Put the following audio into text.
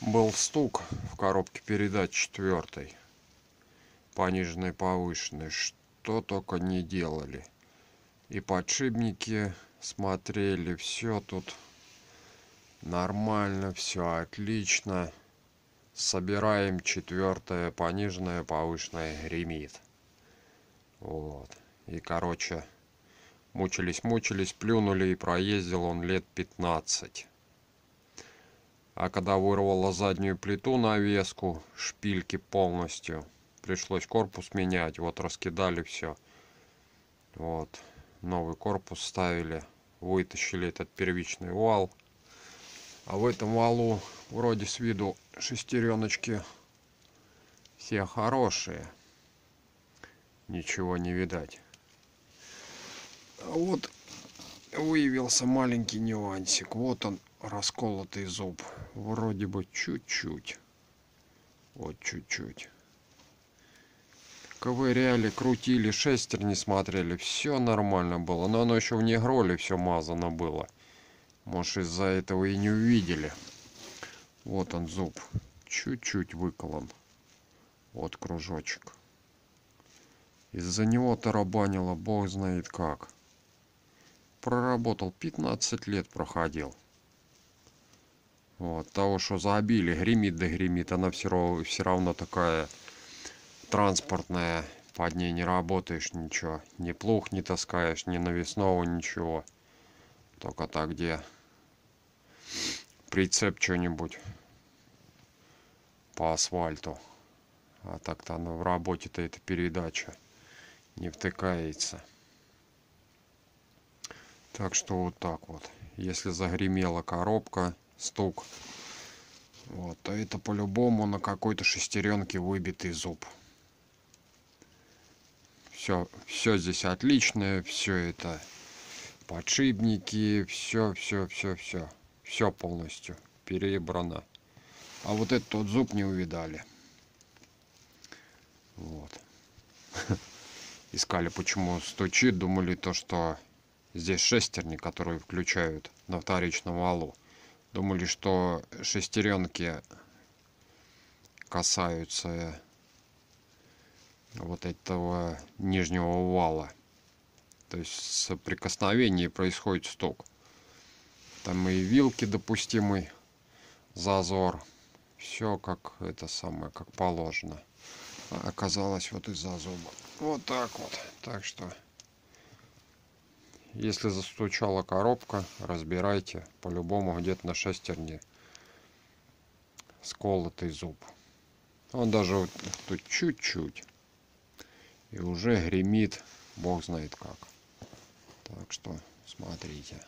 Был стук в коробке передач четвертой, пониженной, повышенной, что только не делали. И подшипники смотрели, все тут нормально, все отлично. Собираем четвертое, пониженное, повышенное, гремит. Вот. И короче, мучились, плюнули, и проездил он лет 15. А когда вырвало заднюю плиту навеску, шпильки полностью, пришлось корпус менять. Вот раскидали все. Вот. Новый корпус ставили. Вытащили этот первичный вал. А в этом валу вроде с виду шестереночки все хорошие. Ничего не видать. А вот выявился маленький нюансик. Вот он, расколотый зуб. Вроде бы чуть-чуть. Вот чуть-чуть. Ковыряли, крутили, шестерни смотрели. Все нормально было. Но оно еще в негроле все мазано было. Может, из-за этого и не увидели. Вот он зуб. Чуть-чуть выколон. Вот кружочек. Из-за него тарабанило бог знает как. Проработал 15 лет, проходил. Вот, того, что забили, гремит да гремит, она все равно такая транспортная, под ней не работаешь ничего, ни плуг не таскаешь, ни навесного ничего, только так где прицеп что-нибудь по асфальту, а так-то она в работе-то эта передача не втыкается. Так что вот так вот, если загремела коробка, стук, вот, то это по-любому на какой-то шестеренке выбитый зуб. Все здесь отличное, все это подшипники, все полностью перебрано. А вот этот вот зуб не увидали. Вот. Искали, почему стучит, думали то, что здесь шестерни, которые включают на вторичном валу. Думали, что шестеренки касаются вот этого нижнего вала. То есть с соприкосновения происходит стук. Там и вилки допустимый зазор. Все как это самое, как положено. А оказалось вот из-за зуба. Вот так вот. Так что, если застучала коробка, разбирайте. По-любому где-то на шестерне сколотый зуб. Он даже вот тут чуть-чуть. И уже гремит, бог знает как. Так что смотрите.